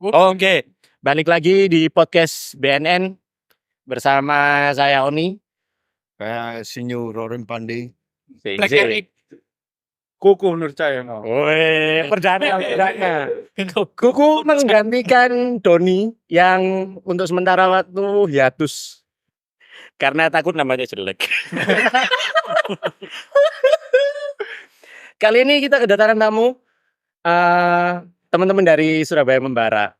Oke, balik lagi di podcast BNN bersama saya Oni. Kayak Sinyo Rorin Pandey. Black Eric. Kuku menurut saya. Woi, perdana. Kuku menggantikan Doni yang untuk sementara waktu hiatus karena takut namanya jelek. Kali ini kita kedatangan tamu teman-teman dari Surabaya Membara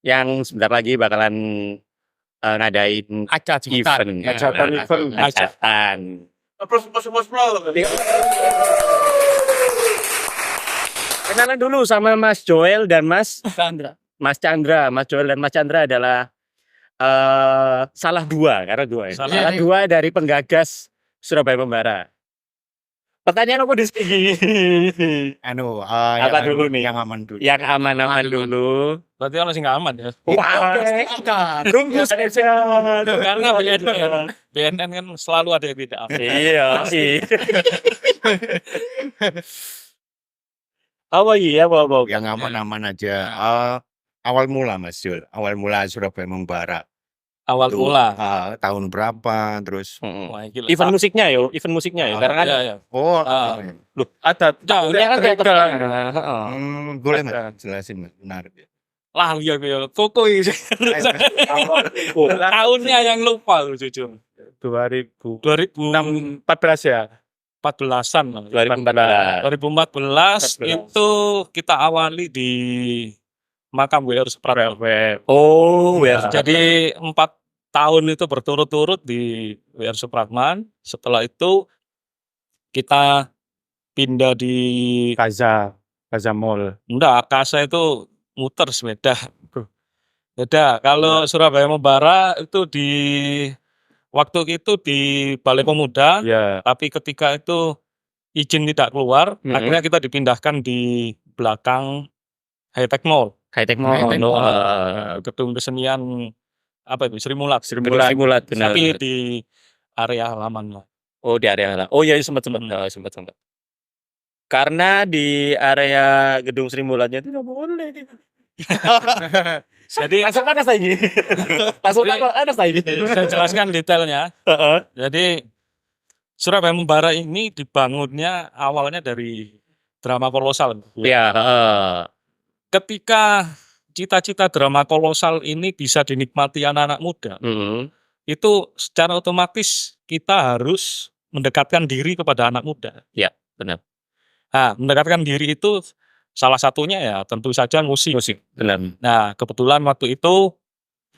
yang sebentar lagi bakalan ngadain event. Hajatan. Kenalan dulu sama Mas Joel dan Mas Chandra. Mas Joel dan Mas Chandra adalah salah dua dari penggagas Surabaya Membara. Pertanyaan aku di sini. Apa dulu nih? Yang aman dulu. Yang aman-aman dulu. Berarti orang sih nggak aman ya. Wah, tunggu saja. Karena BNN kan selalu ada yang tidak aman. Iya sih. Apa? Yang aman-aman aja. Awal mula Mas Jul. Awal mula Surabaya Membara. Awal Tuh, mula. tahun berapa terus. Wah, gila. Event musiknya ya. Karena kan Ya. Oh, Loh, ada tahunnya kan boleh Mas jelasin Mas. Menarik. lah ya Koko ini. Tahunnya yang lupa loh jujur. 2014 ya. 14-an. 2014 itu kita awali di makam WR Supratman. Oh, ya. Jadi 4 tahun itu berturut-turut di WR Supratman. Setelah itu kita pindah di Kaza Mall. enggak, Kasa itu muter sepeda. Beda. Kalau Surabaya Membara itu di waktu itu di Balai Pemuda, Ya. tapi ketika itu izin tidak keluar, akhirnya kita dipindahkan di belakang High Tech Mall. Gedung kesenian apa itu? Sri Mulat, Simulat benar. tapi di area halaman lah. Oh, di area. Oh iya sempat. Karena di area gedung Sri Mulatnya itu nggak boleh. Jadi Langsung panas lagi. saya jelaskan detailnya. Jadi Surabaya Membara ini dibangunnya awalnya dari drama kolosal. Ya. Ketika cita-cita drama kolosal ini bisa dinikmati anak-anak muda, itu secara otomatis kita harus mendekatkan diri kepada anak muda. Ya, benar. Nah, mendekatkan diri itu salah satunya ya tentu saja musik. Benar. Nah, kebetulan waktu itu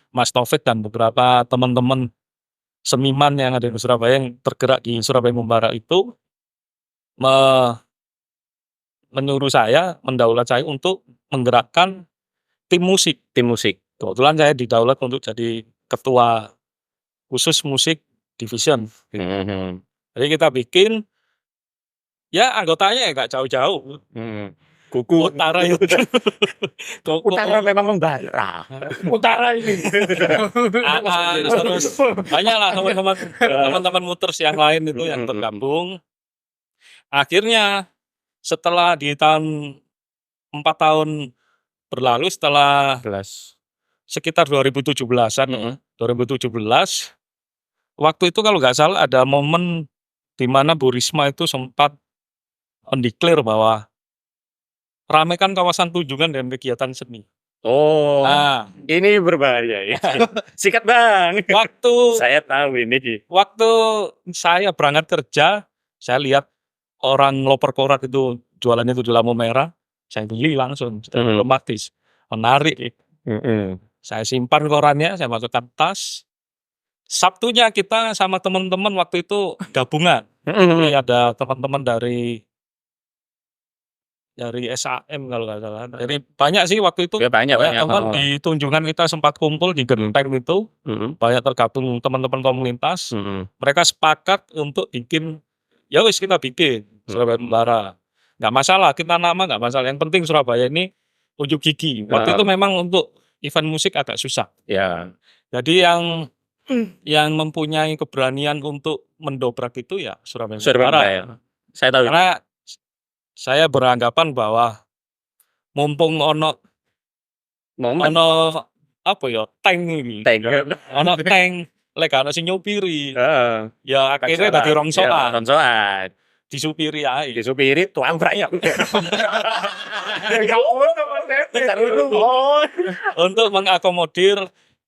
Mas Taufik dan beberapa teman-teman seniman yang ada di Surabaya yang tergerak di Surabaya Membara itu menyuruh saya, mendaulat saya untuk menggerakkan tim musik. Kebetulan saya didaulat untuk jadi ketua khusus musik division. Jadi kita bikin, ya anggotanya ya nggak jauh-jauh. Kuku Utara itu. Utara memang Membara. Utara ini. Terus banyak lah teman-teman muters yang lain itu yang tergabung. Akhirnya setelah di tahun 4 tahun berlalu, setelah sekitar 2017-an, 2017, waktu itu kalau nggak salah ada momen di mana Bu Risma itu sempat mendeklar bahwa ramekan kawasan Tunjungan dengan kegiatan seni. Oh, Nah, ini berbahaya ya. Sikat bang. Saya tahu ini. Waktu saya berangkat kerja, saya lihat orang loper korak itu jualannya itu di lampu merah, saya beli langsung, otomatis menarik. Saya simpan korannya, saya masukkan tas. Sabtunya kita sama teman-teman waktu itu gabungan. Jadi ada teman-teman dari SAM kalau nggak salah. Jadi banyak sih waktu itu. Ya, banyak. Teman di Tunjungan kita sempat kumpul di Genteng itu. Banyak tergabung teman-teman komunitas. Mereka sepakat untuk bikin, ya wis kita bikin Surabaya Membara. Nggak masalah, kita nama nggak masalah. Yang penting Surabaya ini unjuk gigi. Waktu itu memang untuk event musik agak susah. Ya. Jadi yang mempunyai keberanian untuk mendobrak itu ya Surabaya Membara. Saya tahu. Karena saya beranggapan bahwa mumpung ono Momen ono apa ya tank ini. tank. Ono tank lek gak ono sing nyupiri. Heeh. Ya akhirnya dadi rongsokan, Rongsokan. disupiri ae. Disupiri tuang ya. Untuk mengakomodir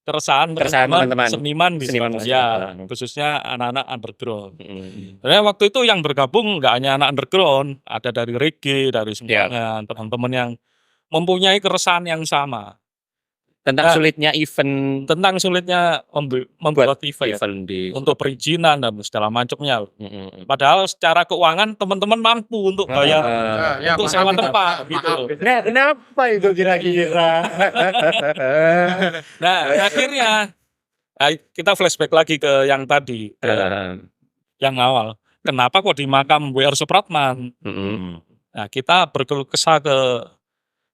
keresahan Teman-teman. seniman di Seniman Surabaya, musik. khususnya anak-anak underground. Mm. Sebenarnya waktu itu yang bergabung nggak hanya anak underground, ada dari reggae, dari Ya. semuanya, teman-teman yang mempunyai keresahan yang sama Tentang Nah, sulitnya event tentang sulitnya membuat event event di untuk perizinan dan segala macamnya. Mm. Padahal secara keuangan teman-teman mampu untuk bayar untuk sewa tempat gitu. Nah, kenapa itu kira-kira? Nah, akhirnya kita flashback lagi ke yang tadi, yang awal. Kenapa kok di makam W.R. Supratman? Mm. Nah, kita berkeluh kesah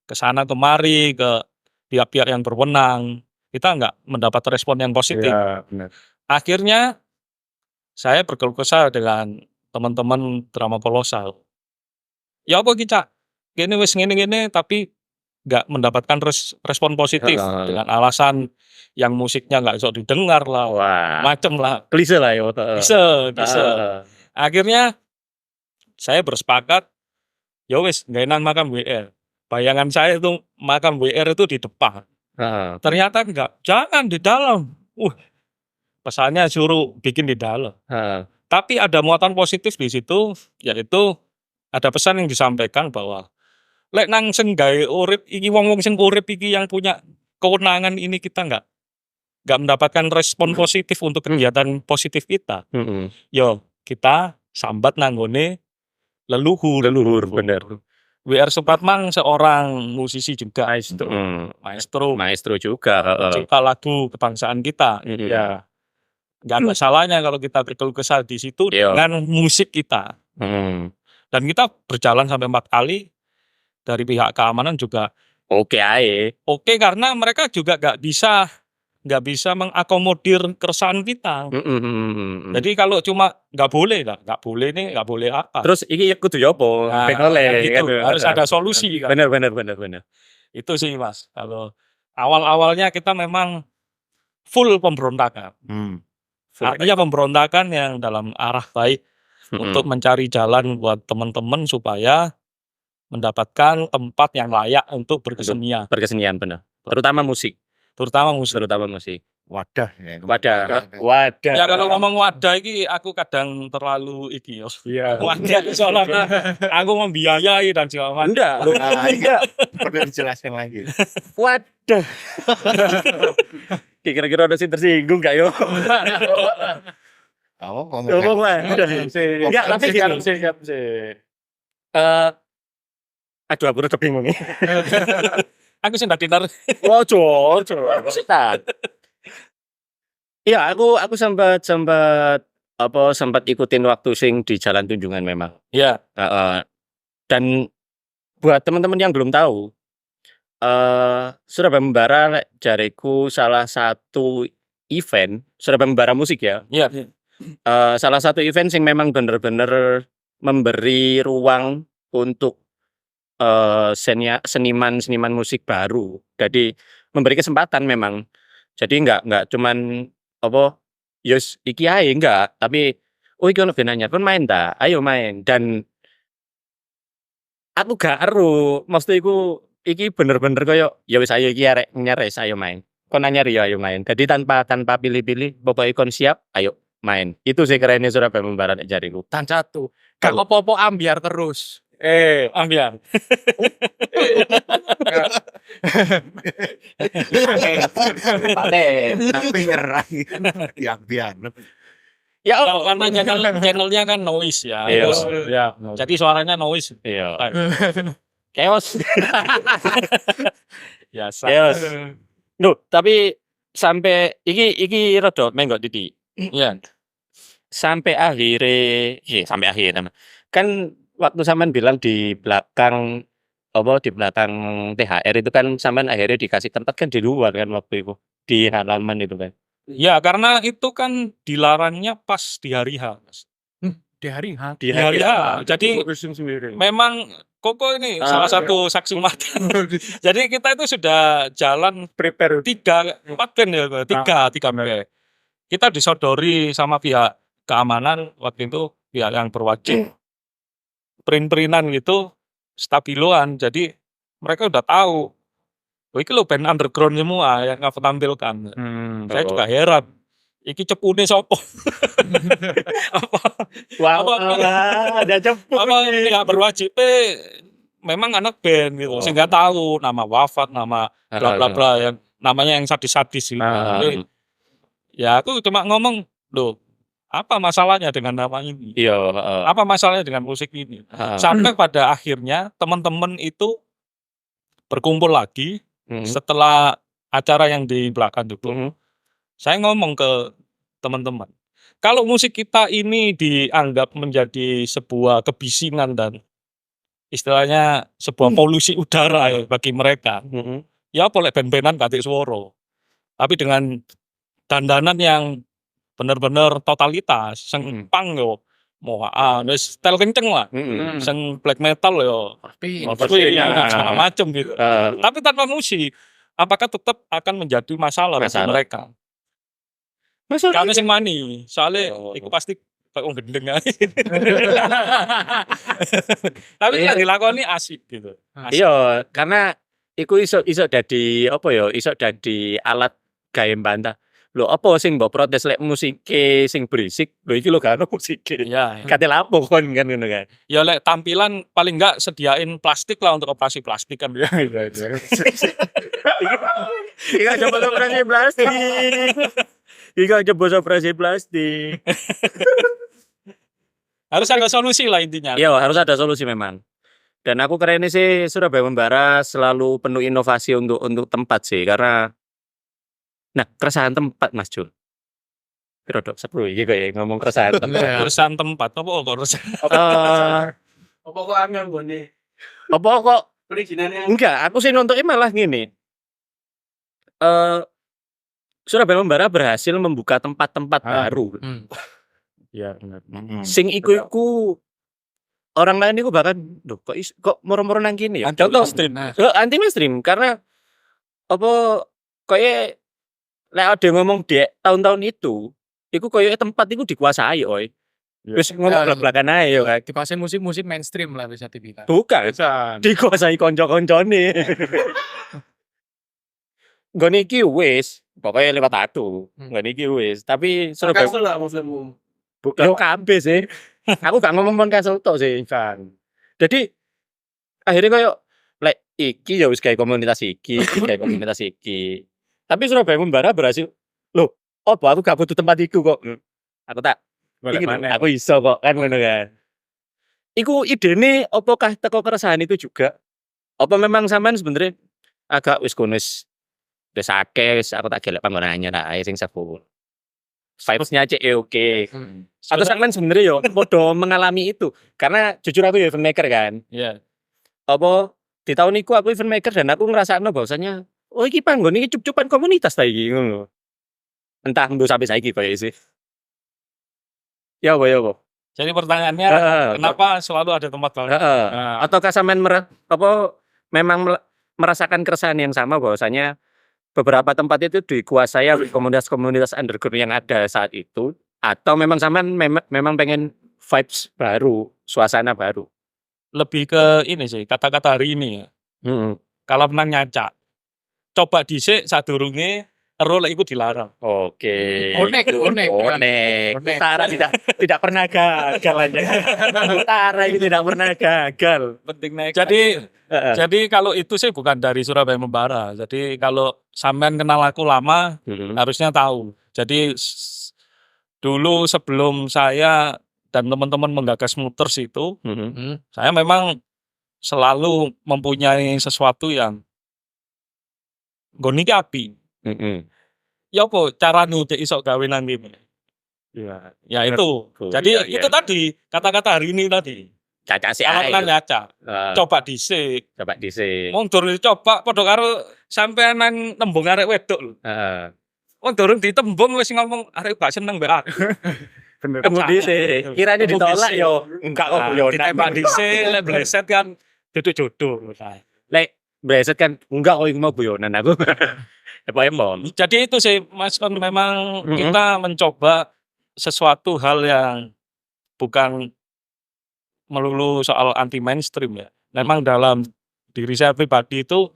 ke sana kemari ke pihak-pihak yang berwenang. Kita nggak mendapat respon yang positif. Iya, benar. Akhirnya saya berkeluh kesah dengan teman-teman drama kolosal. Ya apa kita? Gini wis ngene tapi nggak mendapatkan respon positif dengan alasan yang musiknya nggak bisa didengar lah, Wah, macem lah, klise lah ya. bisa. Akhirnya saya bersepakat, ya wis nggak enak makam WR. Bayangan saya itu makam WR itu di depan. Ternyata enggak, jangan di dalam. Pesannya suruh bikin di dalam. Tapi ada muatan positif di situ, yaitu ada pesan yang disampaikan bahwa lek nang sing gawe urip iki wong-wong sing urip iki yang punya kewenangan ini kita enggak mendapatkan respon positif untuk kegiatan positif kita. Yo, kita sambat nanggone leluhur, bener. W.R. Supratman seorang musisi juga, maestro juga. pencipta lagu kebangsaan kita. Ya, nggak ada salahnya kalau kita berkeluh kesah di situ dengan musik kita. Dan kita berjalan sampai 4 kali. Dari pihak keamanan juga Oke karena mereka juga nggak bisa mengakomodir keresahan kita. Jadi kalau cuma nggak boleh nih, nggak boleh apa. Terus iki kudu ya apa? Gitu. Harus ada solusi kan. Bener. Itu sih Mas. Kalau awal-awalnya kita memang full pemberontakan. Artinya pemberontakan yang dalam arah baik untuk mencari jalan buat teman-teman supaya mendapatkan tempat yang layak untuk berkesenian. Berkesenian bener. Terutama musik. Wadah. Ya kalau ngomong wadah iki aku kadang terlalu iki ya. Iya. Wadah soalnya aku membiayai dan segala macam. Enggak. Perlu dijelasin lagi. Wadah. Kira-kira ada sih tersinggung gak yo? Ngomong wadah. Enggak, tapi siap sih. Aduh, aku udah bingung nih. Aku sih ndak dinar. Aku setat. Iya, aku sempat ikutin waktu sing di Jalan Tunjungan memang. Iya. Dan buat teman-teman yang belum tahu, Surabaya Membara jariku salah satu event Surabaya Membara musik ya. Iya. Salah satu event sing memang bener-bener memberi ruang untuk seniman musik baru. Jadi memberi kesempatan memang. Jadi enggak cuman apa yos iki ae enggak, tapi iki ono benanya pun main ta, ayo main. Dan aku gak ero, maksud iku iki bener-bener koyo ya wis ayo iki arek nyeres ayo main. Kon nyari ya ayo main. Jadi tanpa pilih-pilih, pokoknya kon siap, ayo main. Itu sih kerennya Surabaya Membara nek jariku. Dan satu, gak apa-apa ambiar terus. Ambiar. Tapi nyerang yang biar. Ya Karena channelnya kan noise ya. Iya. Ya. Jadi suaranya noise. iya. Chaos. Biasa. Chaos. Duh, tapi sampai iki rada menggok titik. Iya. Sampai akhir. Kan waktu sampean bilang di belakang THR itu kan sampean akhirnya dikasih tempat kan di luar kan waktu itu, di halaman itu kan. Ya, karena itu kan dilarangnya pas di hari H, Mas. Di hari H. Di hari H. Jadi memang Koko ini salah satu saksi mata. Jadi kita itu sudah jalan Prepare. 4 band ya, 3 band. Kita disodori sama pihak keamanan waktu itu, pihak yang berwajib print-printan gitu, stabiloan. Jadi mereka udah tahu. Oh, iki lo band underground semua yang nggak tampilkan. Saya juga heran. Iki cepune sopo? Wow, ada cepu. Apa nggak berwajib memang anak band gitu, sehingga tahu nama wafat, nama bla bla bla yang namanya yang sadis-sadis gitu. Jadi, ya aku cuma ngomong, loh, apa masalahnya dengan nama ini? Iya, Apa masalahnya dengan musik ini? Sampai pada akhirnya teman-teman itu berkumpul lagi setelah acara yang di belakang itu. Saya ngomong ke teman-teman, kalau musik kita ini dianggap menjadi sebuah kebisingan dan istilahnya sebuah polusi udara ya bagi mereka, ya boleh band-bandan batik suara. Tapi dengan dandanan yang benar-benar totalitas, sing punk yo, wis style kenceng lah, sing black metal yo, Tapi segala macam gitu. Tapi tanpa musik, apakah tetap akan menjadi masalah bagi mereka? Kami sing mani, soalnya iku pasti kok gendeng ae. Tapi yang dilakoni asik gitu. Iya, karena iku iso dadi apa ya? Iso dadi alat gawe bantah. Lho apa sing mbok protes lek musike sing berisik? Lho iki lho gak ono musike. Ya, Kate lapo kon kan ngono kan. ya lek tampilan paling enggak sediain plastik lah untuk operasi plastik kan. Iki gak coba operasi plastik. Iki gak coba operasi plastik. Harus ada solusi lah intinya. Iya, harus ada solusi memang. Dan aku keren sih Surabaya Membara selalu penuh inovasi untuk tempat sih karena keresahan tempat Mas Jul. Piro dok sepuluh iki kok ngomong keresahan tempat. Urusan tempat apa kok urusan? apa kok angel gone? Apa kok Perizinannya enggak, aku sih nontonnya malah gini. Surabaya Membara berhasil membuka tempat-tempat baru. Iya benar. Sing iku orang lain itu bahkan kok moro-moro nang kini ya. Contoh anti mainstream karena apa koyo lek ada ngomong di tahun-tahun itu koyo tempat itu dikuasai oi. Wis ngomong belak-belakan ae yo kan. dikuasai musik mainstream lah bisa dibilang. Bukan. Dikuasai konco-koncone. Nggone iki wis pokoknya lewat aku. Nggone iki wis, tapi Surabaya lah maksudmu. yo kabeh sih. Aku gak ngomong cancel tok sih, Van. Jadi akhirnya koyo lek iki ya wis kayak komunitas iki. Tapi Surabaya Membara berhasil. Loh, apa aku gak butuh tempat iku kok. Aku tak aku iso kok kan ngono kan. Iku idene apakah teko keresahan itu juga? Apa memang sampean sebenarnya agak wis kunis wis akeh, aku tak gelek panggonannya lah sing sepuh. Vibes-nya cek oke. Atau sampean sebenarnya yo podo mengalami itu. Karena jujur aku ya event maker kan. Iya. Apa di tahun itu aku event maker dan aku ngerasakno bahwasanya oh iki panggon iki cup-cupan komunitas ta iki ngono. Entah mbok sampai saiki koyo sih. Ya apa. Jadi pertanyaannya kenapa selalu ada tempat baru? Ataukah sampean memang merasakan keresahan yang sama bahwasanya beberapa tempat itu dikuasai oleh komunitas-komunitas underground yang ada saat itu atau memang sampean memang pengen vibes baru, suasana baru. Lebih ke ini sih, kata-kata hari ini ya. Kalau menang nyacak. Coba dhisik sadurunge ero lek iku dilarang. Oke. Onek. Utara tidak pernah gagal aja. Utara ini tidak pernah gagal. Penting naik. Jadi kalau itu sih bukan dari Surabaya Membara. Jadi kalau sampean kenal aku lama, harusnya tahu. Jadi dulu sebelum saya dan teman-teman menggagas Mutters itu, saya memang selalu mempunyai sesuatu yang nggone iki api. Ya apa cara nutik iso gawe nanti. Ya itu. Jadi itu tadi kata-kata hari ini tadi. Caca sih Kalau kan ngaca. Coba dhisik. Wong durung dicoba padha karo sampean nang tembung arek wedok lho. Wong durung ditembung wis ngomong arek gak seneng mbek aku. Bener. Tembung dhisik. Kiranya ditolak yo enggak kok yo ditembak dhisik lek bleset kan Itu jodoh. Nah. Lek breset kan enggak kok iku mau guyonan aku. Apa emon? Jadi itu sih Mas Kon, memang Mm-mm. kita mencoba sesuatu hal yang bukan melulu soal anti mainstream ya. Memang dalam diri saya pribadi itu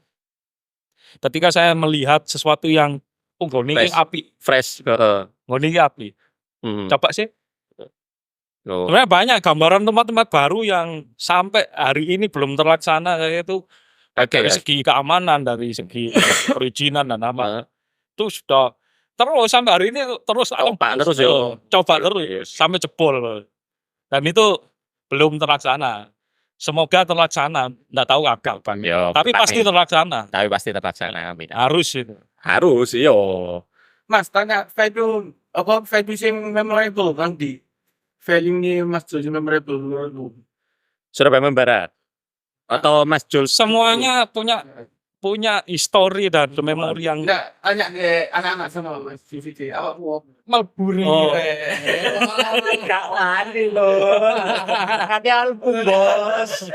ketika saya melihat sesuatu yang nggone iki Fresh. api, Fresh, heeh. nggone iki api. Hmm. Coba sih. Oh. Sebenarnya banyak gambaran tempat-tempat baru yang sampai hari ini belum terlaksana, kayak itu Oke, dari ya. segi keamanan, dari segi perizinan dan apa. Heeh. Itu sudah terus sampai hari ini terus Coba terus, yo. coba terus sampai jebol. Dan itu belum terlaksana. Semoga terlaksana, enggak tahu kapan. Yo, Tapi pasti terlaksana. tapi pasti terlaksana, amin. Harus itu. Harus, yo. Mas tanya value apa value sing memorable kan di value nya Mas Jul sing memorable menurutmu? Surabaya Barat. Atau Mas Jul Semuanya punya histori dan memori yang Enggak, tanya ke anak-anak sama Mas DVD apa mau melburi. Oh. Gak wani lho. Kaki album, Bos.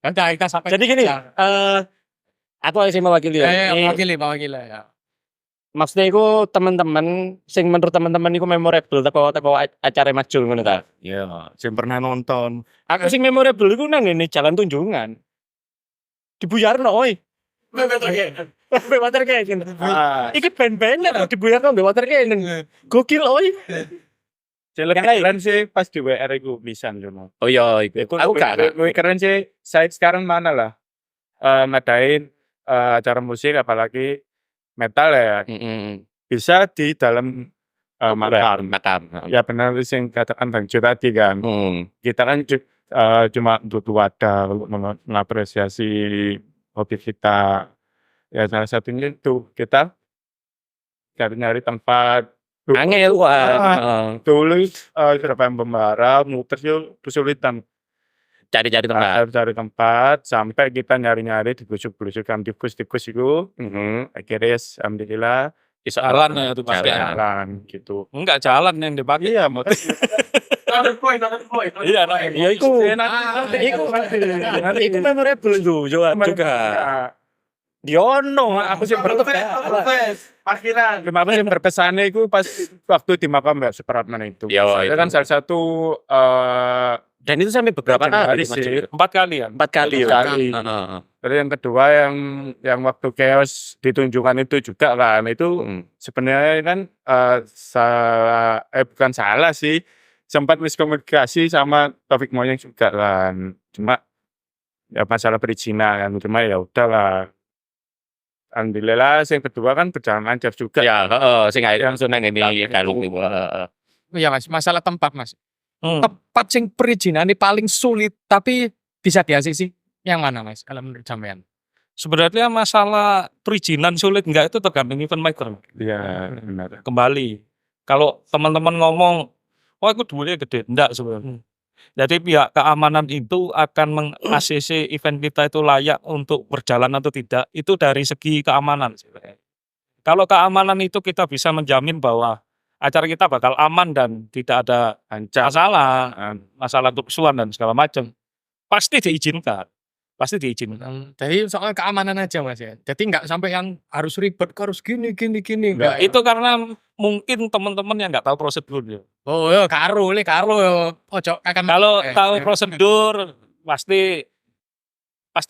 Nanti kita sampai. Jadi gini, aku sih mewakili ya. Ini mewakili ya. maksudnya itu teman-teman sing menurut teman-teman itu memorable teko acara Mas Jul ngono ta. Ya, sing pernah nonton. Aku sing memorable iku nang ngene Jalan Tunjungan. Dibuyarno oi. Mbek Watercannon. Iki band-bandan kok dibuyarno mbek Watercannon. Gokil oi. Keren sih pas di WR itu bisa Jono. Oh iya, iku. Aku gak. Keren sih. Saya sekarang mana lah ngadain acara musik apalagi metal ya. Bisa di dalam makam. Ya benar sih yang katakan Bang Jo tadi kan. Kita kan cuma butuh wadah untuk mengapresiasi hobi kita. Ya salah satunya itu kita nyari tempat. Angel wah. Dulu Surabaya Membara muter yuk kesulitan Cari-cari tempat. cari tempat sampai kita nyari-nyari di busuk-busukan tikus itu akhirnya alhamdulillah jalan ya itu pasti. jalan gitu. Enggak jalan yang dipakai. Iya motor Another point. Iya, Ya iku. Iku memorable juga. Diono aku sih Parkiran. kemarin yang berpesannya itu pas waktu di makam Mbak Supratman itu. Ya, Saya itu. kan salah satu Dan itu sampai beberapa kali legendaris Mas sih. Jul. 4 kali ya. 4 kali. Empat kali. Heeh. Terus yang kedua yang waktu chaos ditunjukkan itu juga kan itu sebenarnya kan bukan salah sih, sempat miskomunikasi sama Taufik Moyeng juga kan, cuma ya masalah perizinan kan, cuma ya udahlah. Alhamdulillah yang kedua kan berjalan lancar juga. Ya, heeh, sing akhirnya langsung nang ngene kalung iku. Iya Mas, masalah tempat Mas. Hmm. Tempat sing perizinan ini paling sulit tapi bisa di-ACC. Yang mana Mas kalau menurut sampean? Sebenarnya masalah perizinan sulit enggak itu tergantung event maker. Iya benar. Kembali. Kalau teman-teman ngomong, "Oh, itu duitnya gede." Enggak sebenarnya. Jadi pihak keamanan itu akan meng-ACC event kita itu layak untuk berjalan atau tidak, itu dari segi keamanan sebenarnya. Kalau keamanan itu kita bisa menjamin bahwa acara kita bakal aman dan tidak ada masalah kerusuhan dan segala macam, pasti diizinkan. Jadi soal keamanan aja Mas ya. Jadi nggak sampai yang harus ribet, harus gini. Enggak, itu karena mungkin teman-teman yang nggak tahu prosedurnya. Oh ya karo ya. Ojo akan Kalau tahu prosedur pasti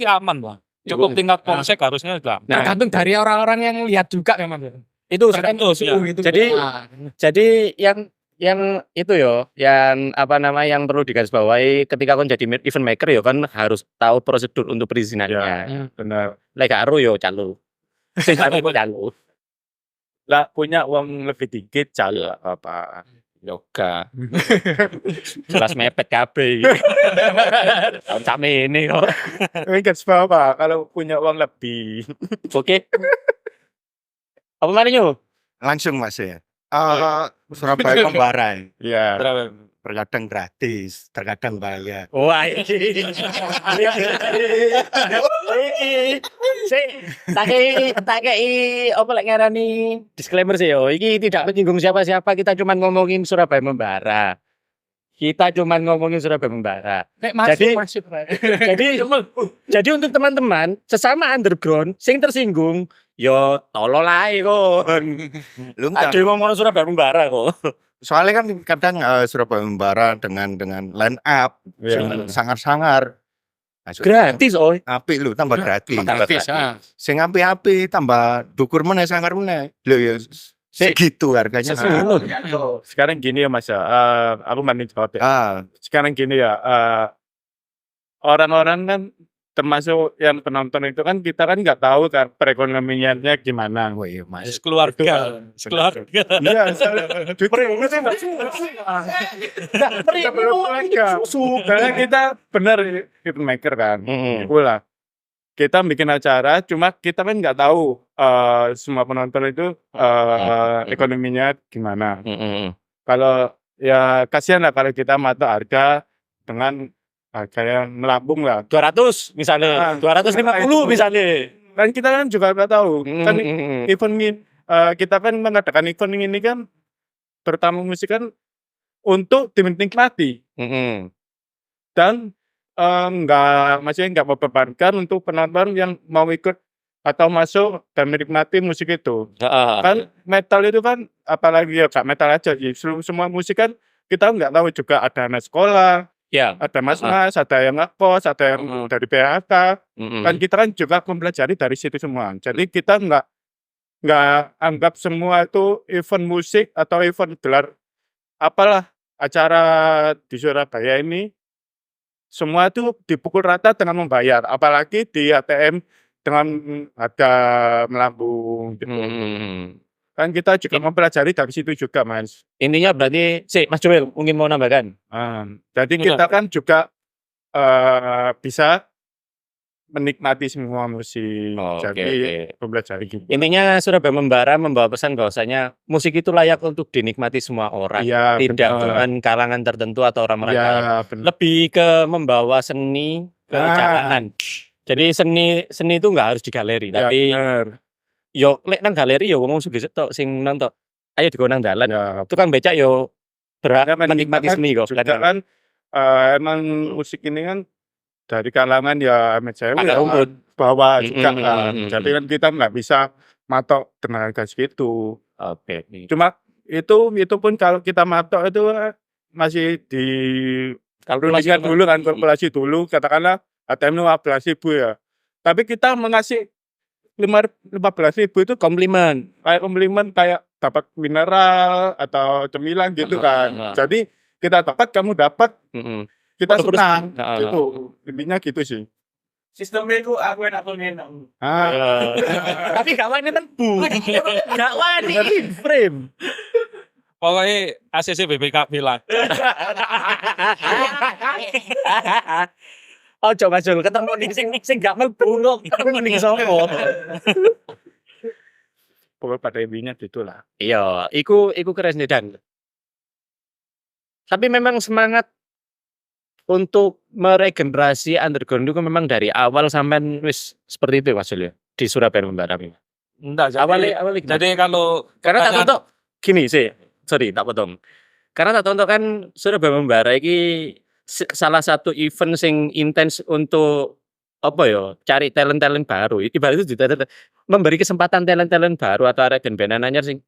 aman lah. Cukup tingkat polsek harusnya sudah. Nah, tergantung dari orang-orang yang lihat juga ya Mas. itu Tergantung, ya. Gitu. Jadi- Nah, jadi yang itu yo, yang apa nama yang perlu digarisbawahi ketika kon jadi event maker yo kan harus tahu prosedur untuk perizinannya. Benar. Lek gak ero yo calo. Sing calo calo. Lah punya uang lebih dikit calo apa? Yoga. Jelas mepet kabeh iki. Tahun same ini kok. Ingat apa? Kalau punya uang lebih. Oke. Apa mana nyo? Langsung Mas ya. Surabaya Kembaran. Ya. Terkadang gratis, terkadang bayar. Wah, iki. Tak kei apa lek ngarani disclaimer sih yo. Iki tidak menyinggung siapa-siapa, kita cuma ngomongin Surabaya Membara. Kita cuman ngomongin Surabaya Membara. Nek masuk Jadi- masuk. Jadi untuk teman-teman sesama underground sing tersinggung, yo tolol ae kon. Lu enggak. Ada ngomong Surabaya Membara kok. Soalnya kan kadang Surabaya Membara dengan line up sangar-sangar. Gratis oi. Apik lu tambah gratis. Gratis, Sing apik-apik tambah dukur meneh sangar meneh. Lho ya segitu harganya. Sekarang gini ya Mas ya, aku mandi jawab ya. Sekarang gini ya, orang-orang kan termasuk yang penonton itu kan kita kan nggak tahu kan perekonomiannya gimana. Oh iya Mas. keluarga. Iya, karena kita benar hitmaker kan. Itulah. Kita bikin acara, cuma kita kan nggak tahu semua penonton itu ekonominya gimana. Kalau ya kasihan lah kalau kita matok harga dengan harga yang melambung lah. 200 misalnya, 250 misalnya. Dan kita kan juga nggak tahu. Kan event kita kan mengadakan event ini kan terutama musik kan untuk dinikmati dan maksudnya nggak membebankan untuk penonton yang mau ikut atau masuk dan menikmati musik itu. Kan metal itu kan apalagi ya gak metal aja sih, semua musik kan kita nggak tahu juga ada anak sekolah, Ya. ada mas-mas, ada yang ngekos, ada yang dari PHK. Kan kita kan juga mempelajari dari situ semua. Jadi kita nggak anggap semua itu event musik atau event gelar apalah acara di Surabaya ini semua itu dipukul rata dengan membayar, apalagi di ATM dengan harga melambung gitu. Kan kita juga mempelajari dari situ juga Mas. Intinya berarti, Mas Joel mungkin mau nambahkan. Jadi kita kan juga bisa menikmati semua musik. Jadi mempelajari gitu. Intinya Surabaya Membara membawa pesan bahwasanya musik itu layak untuk dinikmati semua orang, Iya, tidak benar. dengan kalangan tertentu atau orang mereka. Iya, benar. Lebih ke membawa seni ke jalanan. Jadi seni itu nggak harus di galeri, Ya, tapi benar. yo lek nang galeri yo ngomong sugih tok sing nonton. Ayo digo nang dalan. Ya, Tukang becak yo berhak Ya, menikmati seni kok. juga kan emang musik ini kan dari kalangan ya MCW Akar ya rumput. bawah juga kan. mm. Jadi kan kita nggak bisa matok dengan harga segitu. Oke. Cuma itu pun kalau kita matok itu masih di kalkulasikan dulu kan, kalkulasi dulu katakanlah ATM 15.000 ya. Tapi kita mengasih 15.000 itu Komplimen. komplimen kayak dapat mineral atau cemilan gitu kan. Jadi kita dapat, kamu dapat, kita Terus- senang. Nah, Gitu. Intinya gitu sih. Sistemnya itu aku enak tuh nyenang. Tapi gak wani tembu. Gak wani frame. Pokoknya ACC BPKB lah. Oh coba Jul, ketemu nih sing gak mlebu kok. Ketemu ning sapa? Pokoknya pada intinya gitu lah. Iya, iku keren sih Dan. Tapi memang semangat untuk meregenerasi underground itu memang dari awal sampai wis seperti itu Mas Jul ya di Surabaya Membara. Enggak, Awalnya jadi kalau karena tak pertanyaan- tonton gini sih, sorry tak potong. Karena tak tonton kan Surabaya Membara iki salah satu event sing intens untuk apa ya, cari talent-talent baru. Ibarat itu memberi kesempatan talent-talent baru atau ada band-band anyar sing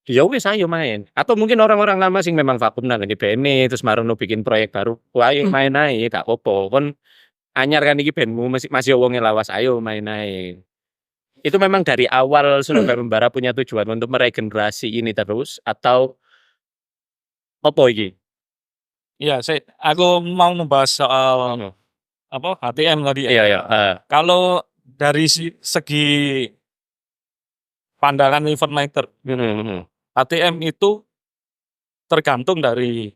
ya wis ayo main. Atau mungkin orang-orang lama sing memang vakum nang ngene bene terus marono bikin proyek baru. Wah, ayo main ae, gak apa-apa. Kon anyar kan iki bandmu masih wonge lawas, ayo main ae. Itu memang dari awal Surabaya Membara punya tujuan untuk meregenerasi ini terus atau apa iki? Iya, aku mau membahas soal apa HTM tadi ya. Iya. Kalau dari segi pandangan event maker, HTM itu tergantung dari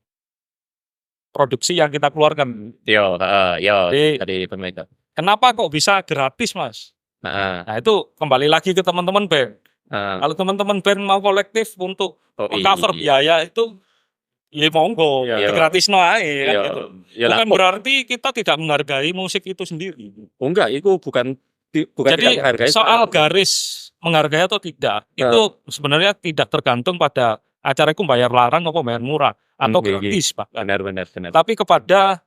produksi yang kita keluarkan. Yo, Jadi- dari pemerintah. Kenapa kok bisa gratis, Mas? Heeh. Nah, itu kembali lagi ke teman-teman band. Kalau teman-teman band mau kolektif untuk cover biaya itu ya monggo, Iya. gratis no ae kan gitu. Ya lah, Bukan berarti kita tidak menghargai musik itu sendiri. enggak, itu bukan Jadi tidak menghargai. soal garis menghargai atau tidak, itu sebenarnya tidak tergantung pada acara iku bayar larang apa bayar murah atau gratis bahkan. Benar. Tapi kepada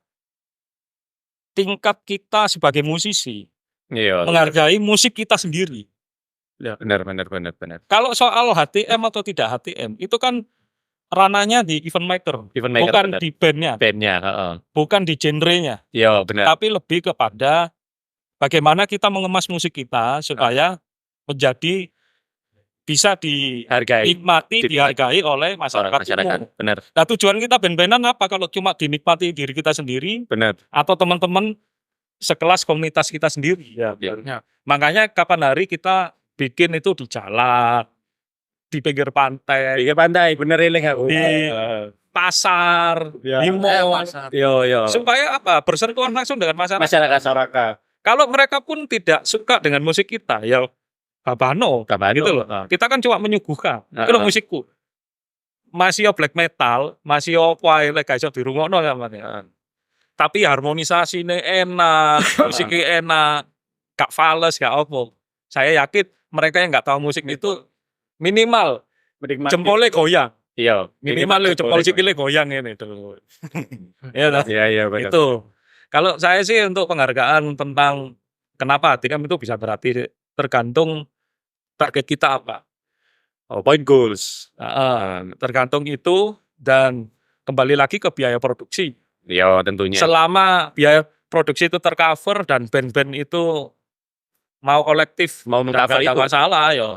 tingkat kita sebagai musisi Iya. menghargai musik kita sendiri. Benar. Kalau soal HTM atau tidak HTM itu kan ranahnya di event maker, Event maker, bukan benar. di bandnya, Bandnya, heeh. bukan di genrenya, Iya, benar. tapi lebih kepada bagaimana kita mengemas musik kita supaya menjadi bisa Hargai dinikmati, dihargai oleh orang masyarakat masyarakat. umum. Benar. Nah, tujuan kita band-bandan apa kalau cuma dinikmati diri kita sendiri Benar. atau teman-teman sekelas komunitas kita sendiri. Iya. Makanya kapan hari kita bikin itu di jalan, di pinggir pantai, Pinggir pantai, bener eling aku. di pasar, di mall, Yo. supaya apa? Bersentuhan langsung dengan masyarakat. Masyarakat. Kalau mereka pun tidak suka dengan musik kita, ya babano, gitu loh. Kita kan cuma menyuguhkan. Itu loh musikku. Masih black metal, masih apa ae lek gak iso dirungokno namanya. Tapi harmonisasinya enak, musiknya enak, gak fales, gak apa. Saya yakin mereka yang nggak tahu musik itu minimal jempolnya goyang. Iya. Minimal lo jempol sikile goyang ini tuh. Iya toh? Iya, benar. Itu. Kalau saya sih untuk penghargaan tentang kenapa HTM itu bisa berarti tergantung target kita apa. Oh, point goals. Tergantung itu dan kembali lagi ke biaya produksi. Iya, tentunya. Selama biaya produksi itu tercover dan band-band itu mau kolektif Mau mengcover nggak itu. masalah ya.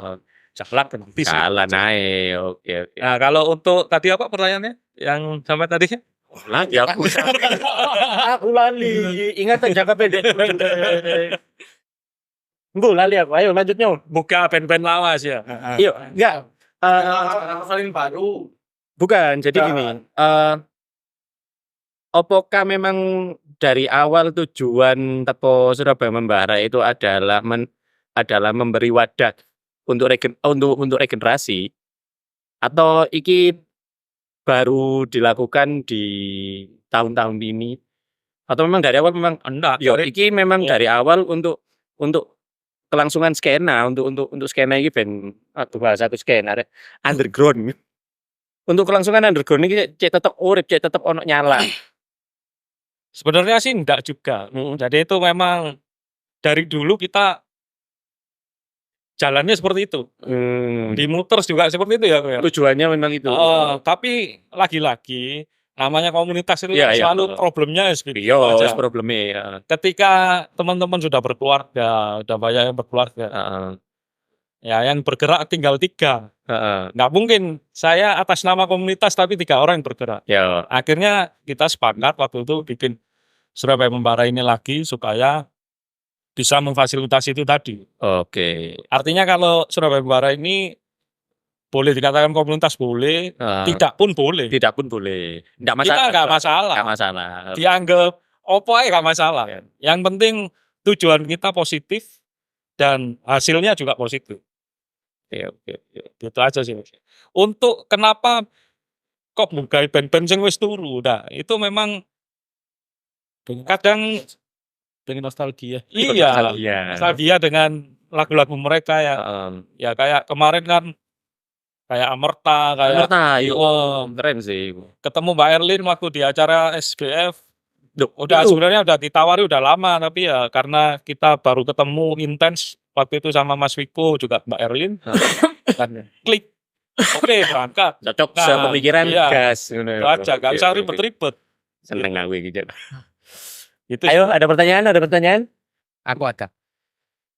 Jalan nanti sih. Jalan aja. Oke. Nah, kalau untuk tadi apa pertanyaannya? Yang sampai tadi? Lagi aku. Aku lali. Ingat jangka pendek. Enggak lali aku. Ayo lanjutnya. Buka band-band lawas ya. Iya, enggak. Paling baru. Bukan. Jadi gini. Apakah memang dari awal tujuan teko Surabaya Membara itu adalah memberi wadah untuk regenerasi atau iki baru dilakukan di tahun-tahun ini atau memang dari awal memang Enggak. iki memang dari awal untuk kelangsungan skena untuk skena ini ben bahasa satu skena underground untuk kelangsungan underground ini cek tetap urip cek tetap ono nyala. Sebenarnya sih enggak juga. Jadi itu memang dari dulu kita jalannya seperti itu. Di Muters juga seperti itu ya. Tujuannya memang itu. Tapi lagi-lagi namanya komunitas itu Iya, selalu iya. problemnya seperti Iya, itu aja. problemnya ya. Ketika teman-teman sudah berkeluarga, udah banyak yang berkeluarga, ya yang bergerak tinggal 3. Nggak mungkin saya atas nama komunitas tapi 3 orang yang bergerak. Ya, Akhirnya kita sepakat waktu itu bikin Surabaya Membara ini lagi supaya bisa memfasilitasi itu tadi. oke. Artinya kalau Surabaya Membara ini boleh dikatakan komunitas boleh, tidak pun boleh. Tidak pun boleh. Enggak masalah. Kita nggak masalah. Nggak masalah. Dianggap opo aja nggak masalah. Yang penting tujuan kita positif dan hasilnya juga positif. Oke. Gitu aja sih. Untuk kenapa kok buka band-band sing wis turu. Nah, itu memang kadang Dengan nostalgia. iya, Iya. nostalgia dengan lagu-lagu mereka ya. Ya kayak kemarin kan kayak Amerta, kayak Nah, yuk. Oh, Keren sih. ketemu Mbak Erlin waktu di acara SBF. Duh, Udah itu. sebenarnya udah ditawari udah lama tapi ya karena kita baru ketemu intens waktu itu sama Mas Wiko juga Mbak Erlin kan klik. Oke, berangkat. Cocok Nah, sepemikiran iya. gas. Itu aja, gak usah ribet-ribet. Seneng aku gitu. Itu Ayo, ada pertanyaan? Aku ada.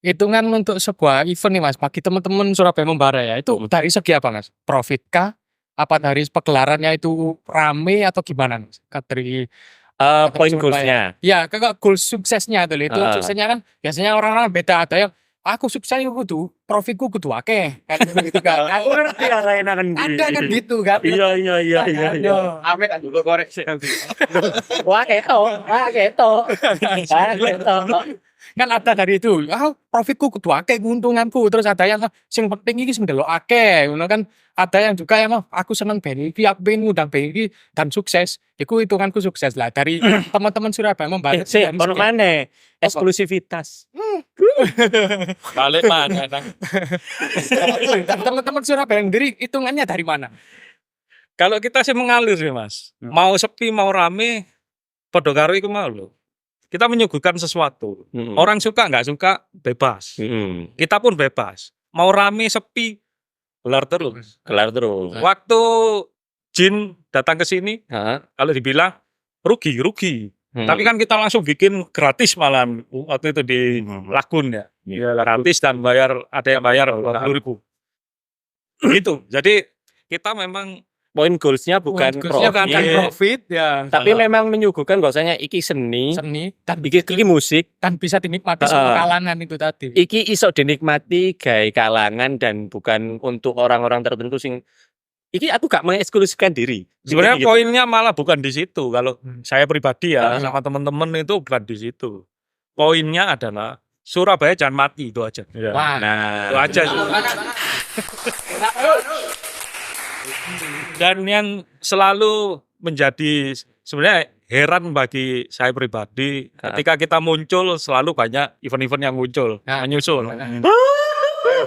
Hitungan untuk sebuah event nih Mas, bagi teman-teman Surabaya Membara ya, itu dari segi apa Mas? Profit kah? Apa dari pegelarannya itu rame atau gimana Mas? Dari Poin goalsnya. ya kakak goal suksesnya itu itu Ah. suksesnya kan biasanya orang-orang beda, ada yang aku suksesnya kudu profitku kudu akeh kan gitu kan. Aku ngerti arah enakan Ada kan gitu kan. Iya. Ame kan juga koreksi. Wah, keto. Kan ada dari itu, profitku kudu akeh, keuntunganku, terus ada yang sing penting iki sing delok akeh, ngono kan. Ada yang juga yang aku seneng band iki, aku pengen ngundang band iki dan sukses. Iku hitunganku sukses lah dari teman-teman Surabaya Membara. Sih, ono maneh eksklusivitas. balik mana? Teman-teman Surabaya sendiri hitungannya dari mana? Kalau kita sih mengalir sih Mas. Mau sepi mau rame padha karo iku mau lho. Kita menyuguhkan sesuatu. Orang suka nggak suka bebas. Kita pun bebas. Mau rame sepi gelar terus. Kelar terus. Waktu Jin datang ke sini Heeh. kalau dibilang rugi. Tapi kan kita langsung bikin gratis malam waktu itu di Lagun ya. Iya, Gratis dan ada yang bayar 20.000. Gitu. Jadi kita memang Poin goalsnya bukan Goalsnya profit, bukan profit ya. tapi memang menyuguhkan bahwasanya iki seni, Dan iki musik, dan bisa dinikmati semua kalangan itu tadi. iki iso dinikmati gawe kalangan dan bukan untuk orang-orang tertentu sing iki aku gak mengeksklusifkan diri. sebenarnya Gitu. poinnya malah bukan di situ. Kalau saya pribadi ya sama teman-teman itu bukan di situ. Poinnya adalah Surabaya jangan mati itu aja. Iya. Wah, Itu aja. Dan yang selalu menjadi sebenarnya heran bagi saya pribadi ketika kita muncul selalu banyak event-event yang muncul menyusul.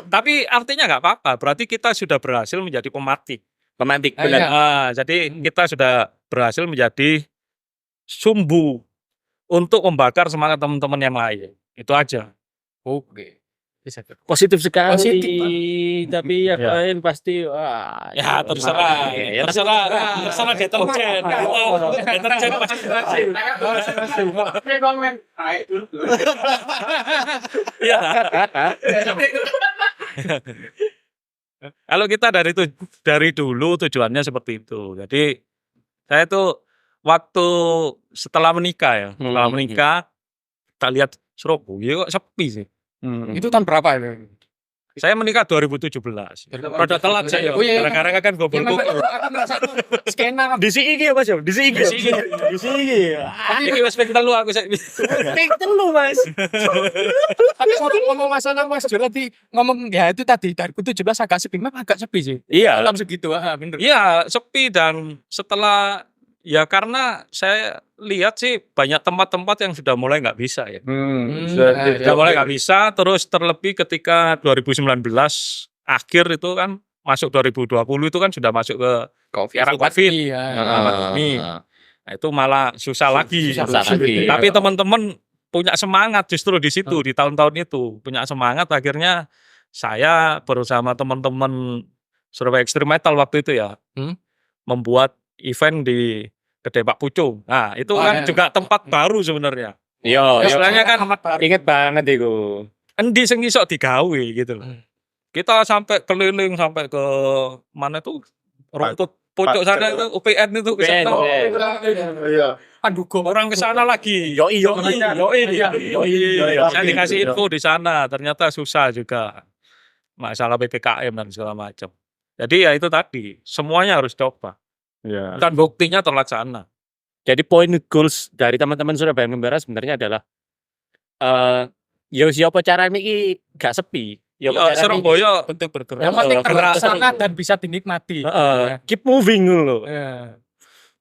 Tapi artinya nggak apa-apa. Berarti kita sudah berhasil menjadi pemantik. Pemantik Iya. benar. Jadi kita sudah berhasil menjadi sumbu untuk membakar semangat teman-teman yang lain. Itu aja. oke. Bisa. Positif sekali. Positif, Tapi yang Ya. lain pasti wah. Ya terserah, Ya, terserah deterjen. Deterjen pasti berhasil. Iya. Kalau kita dari dulu tujuannya seperti itu. Jadi saya tuh waktu setelah menikah ya, setelah menikah kita lihat Surabaya kok sepi sih. Itu tahun berapa itu? Saya menikah 2017. Rada telat saya. Oh, iya, iya. Gara-gara kan Ya, gobel memang kuku. aku merasa skena Di sini ya Mas, di sini. Di sini. Di sini. Iki wis ping telu aku saya. Telu Mas. tapi ngomong masalah Mas Jo tadi ngomong ya itu tadi 2017 agak sepi, memang agak sepi sih. Iya. Dalam segitu, bener. Iya, sepi dan setelah ya karena saya lihat sih banyak tempat-tempat yang sudah mulai nggak bisa ya. Sudah mulai nggak bisa, terus terlebih ketika 2019 akhir itu kan masuk 2020 itu kan sudah masuk ke era COVID. Iya. Pandemi. Nah, itu malah susah lagi. Susah lagi. Tapi teman-teman punya semangat justru di situ di tahun-tahun itu punya semangat akhirnya saya bersama teman-teman Surabaya Extreme Metal waktu itu ya membuat event di Kedai Pak Pucung. Nah itu kan juga tempat baru sebenarnya. Yo, Istilahnya kan inget banget iku. endi sing iso digawe gitu loh. Kita sampai keliling sampai ke mana tuh rumput pojok sana itu UPN itu ke sana. Aduh, Orang ke sana lagi. Yoi. Saya dikasih info di sana, ternyata susah juga. Masalah PPKM dan segala macam. Jadi ya itu tadi, semuanya harus coba. Iya. Dan buktinya terlaksana. Jadi poin goals dari teman-teman Surabaya Membara sebenarnya adalah yo siapa caranya iki gak sepi. Yo Ya, Surabaya bentuk bergerak. Yang Yang penting penting terlaksana dan bisa dinikmati. keep moving loh. Ya.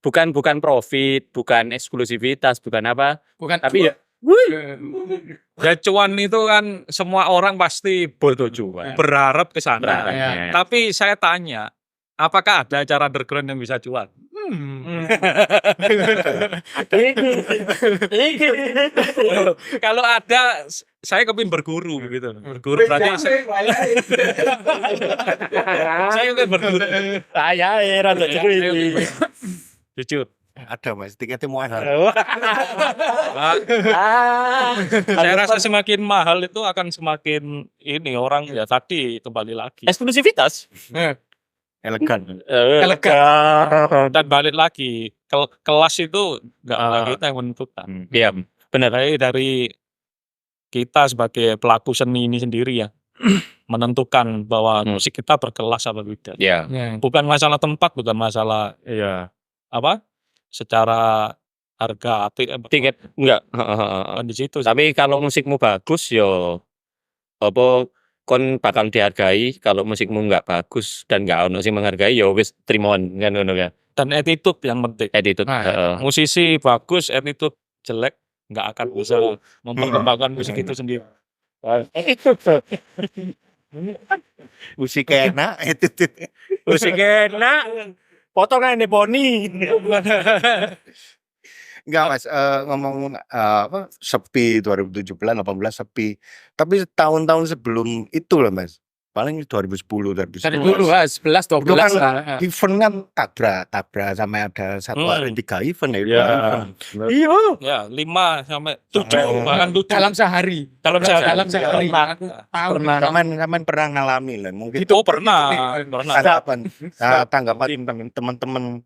Bukan profit, bukan eksklusivitas, bukan apa, Bukan tapi ya ya cuan itu kan semua orang pasti butuh cuan. berharap ke sana. Berharap, Ya. ya. Tapi saya tanya, apakah ada acara underground yang bisa cuan? Kalau ada, saya kepin berguru gitu. Berguru berarti saya kepin berguru. Rada Jujur. Ada Mas, tiketnya mahal. Saya rasa semakin mahal itu akan semakin ini orang ya tadi kembali lagi eksklusivitas. Elegan. dan balik lagi kelas itu nggak kita yang menentukan. Iya, benar. Dari kita sebagai pelaku seni ini sendiri ya menentukan bahwa musik kita berkelas apa tidak. Iya. Bukan masalah tempat, bukan masalah Iya. apa secara harga Tiket enggak. bukan di situ. Tapi kalau musikmu bagus yo apa kon bakal dihargai. Kalau musikmu enggak bagus dan enggak ono sing menghargai yo wis trimon kan ngono kan. Dan attitude yang penting. Attitude. Musisi bagus, attitude jelek nggak akan bisa memperkembangkan musik itu sendiri. Musik enak, itu Musik enak. Potongan nih poni. Enggak Mas, ngomong apa sepi 2017, 18 sepi. Tapi tahun-tahun sebelum itu loh Mas. Paling 2010, Dari 2011. dulu 11 12 Itu kan lah. event kan tabrak sampai ada satu hari 3 event ya. Iya. Iya. Ya, 5 sampai 7 bahkan 7 Dalam sehari. dalam sehari. Dalam sehari. Tahu. Saman pernah ngalami lah mungkin Oh, pernah. tanggapan teman-teman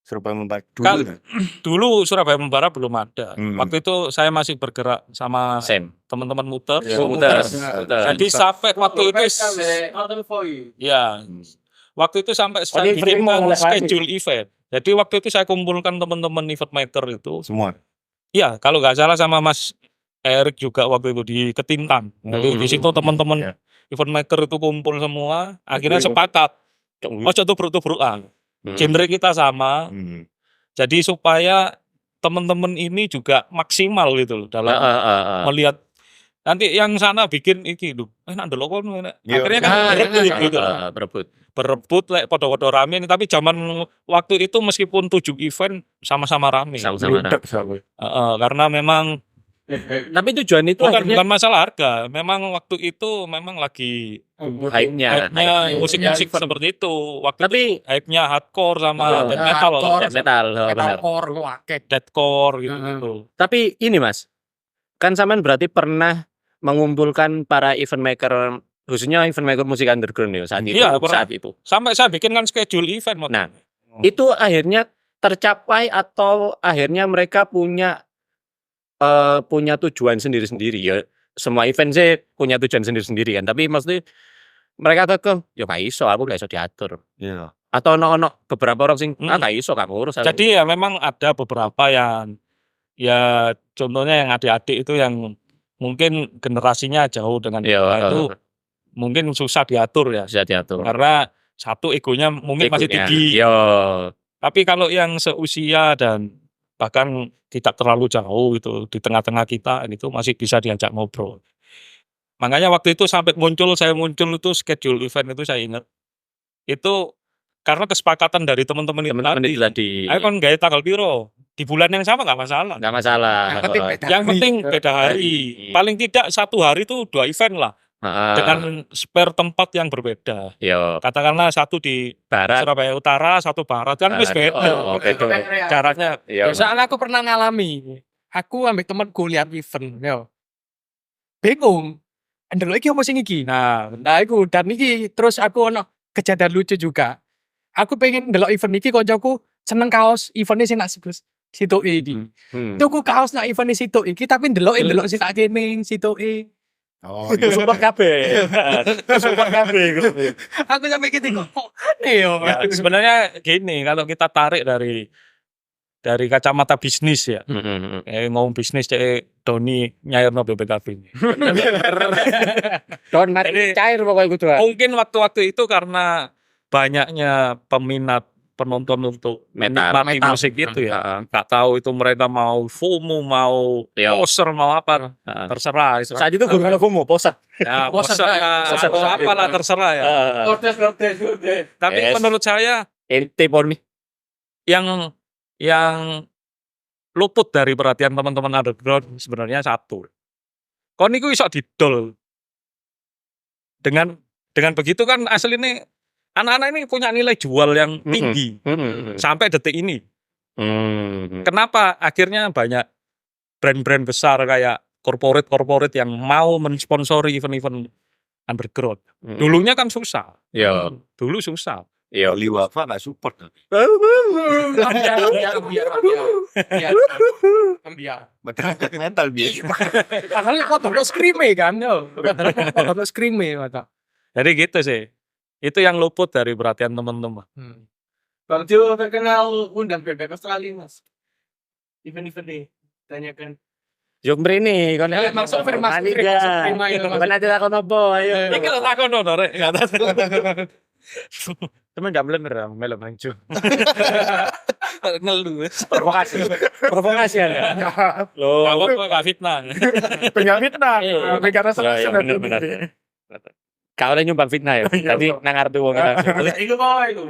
Surabaya Membara Kal- dulu. Dulu Surabaya Membara belum ada. Hmm. Waktu itu saya masih bergerak sama Sam. teman-teman muter. Muter. Jadi sampai waktu itu ya, waktu itu sampai saya event bikin mau oleh schedule event. Jadi waktu itu saya kumpulkan teman-teman event maker itu. Semua. Iya, kalau nggak salah sama Mas Erik juga waktu itu di Ketintan. Jadi di situ teman-teman event maker itu kumpul semua. Akhirnya sepakat. Ojo tubruk-tubrukan. Genre kita sama. Hmm. Jadi supaya teman-teman ini juga maksimal gitu loh dalam melihat nanti yang sana bikin iki lho. Enak ndelok kono enak. Iya. Akhirnya kan berebut gitu. Berebut. Berebut lek padha-padha rame tapi zaman waktu itu meskipun 7 event sama-sama rame. Sama-sama. Karena memang Tapi tujuan itu bukan masalah harga, memang waktu itu memang lagi hype-nya. hype-nya musik-musik seperti itu. Waktu Tapi hype-nya hardcore sama death metal, death metal, benar. Metalcore lu akeh. deathcore gitu. Tapi ini Mas, kan Saman berarti pernah mengumpulkan para event maker, khususnya event maker musik underground ya saat itu. Iya, pernah. Saat itu. Sampai saya bikinkan schedule event waktu Nah, itu. Itu akhirnya tercapai atau akhirnya mereka punya tujuan sendiri-sendiri ya. Semua event sih punya tujuan sendiri-sendiri kan. Tapi maksudnya mereka kekeh, ya gak iso, aku gak iso diatur. Iya. Atau ono beberapa orang sing gak iso, gak ngurus. Jadi ya memang ada beberapa yang ya contohnya yang adik-adik itu yang mungkin generasinya jauh dengan kita itu mungkin susah diatur ya. bisa diatur. Karena satu egonya mungkin masih Egonya. tinggi. Yo. Tapi kalau yang seusia dan bahkan tidak terlalu jauh itu di tengah-tengah kita itu masih bisa diajak ngobrol. Makanya waktu itu sampai saya muncul itu schedule event itu saya ingat. Itu karena kesepakatan dari teman-teman itu tadi. Ayo kan gaya tanggal piro di bulan yang sama nggak masalah. Nggak masalah. Yang penting beda hari. Paling tidak 1 hari itu 2 event lah. Dengan spare tempat yang berbeda. Yo. Katakanlah satu di Barat. Surabaya Utara, satu Barat kan wis beda. beda. Jaraknya Yo. Soalnya aku pernah ngalami. Aku ambek temanku lihat event, yo. Bingung. Ndelok iki opo sing iki? Nah, iku dan iki terus aku ono kejadian lucu juga. Aku pengen ndelok event iki koncoku seneng kaos eventnya sing nak situ iki. Tuku kaos nak event situ iki tapi ndelok sing tak kene situ iki. Oh, Support kabeh. Support kabeh. Aku sampai gitu kok. Yo. ya, sebenarnya gini, kalau kita tarik dari kacamata bisnis ya. Ngomong bisnis cek Doni nyairno BPKB ini. Don mati Jadi- cair pokoknya kudu. Mungkin waktu-waktu itu karena banyaknya peminat penonton untuk menikmati Metal. musik itu ya. Nggak tahu itu mereka mau FOMO, mau Iya. poser, mau apa. Terserah. Saat itu gue kalau mau poset. Ya, Poser, poser, poser. apalah terserah ya. Protes. Tapi Yes. menurut saya Ente poni. yang luput dari perhatian teman-teman underground sebenarnya satu. Kon niku iso didol. Dengan begitu kan asli ini anak-anak ini punya nilai jual yang tinggi sampai detik ini. Kenapa akhirnya banyak brand-brand besar kayak corporate yang mau mensponsori event-event underground. Dulunya kan susah. Yo. Dulu susah. Yo. Liwafa nggak support. Masyarakat metal biasa. Padahal foto scream kan yo. Foto scream mata. Jadi gitu sih. Itu yang luput dari perhatian teman-teman. Bang Jo terkenal undang bebek Australia mas. Event-event nih. Tanyakan. Jom mrene kon. Masuk firman, Mali masuk ga. firman, masuk firman. Kan ada takon apa ayo. Iki lho takon no rek. Temen gak bener melo mancu. Ngeluh. Provokasi. Provokasi ya. Loh. Gak fitnah. Pengen fitnah. Pengen rasa Bener. Kau udah nyumbang fitnah ya. Tadi nang ngarep wong kita. Iku kok itu.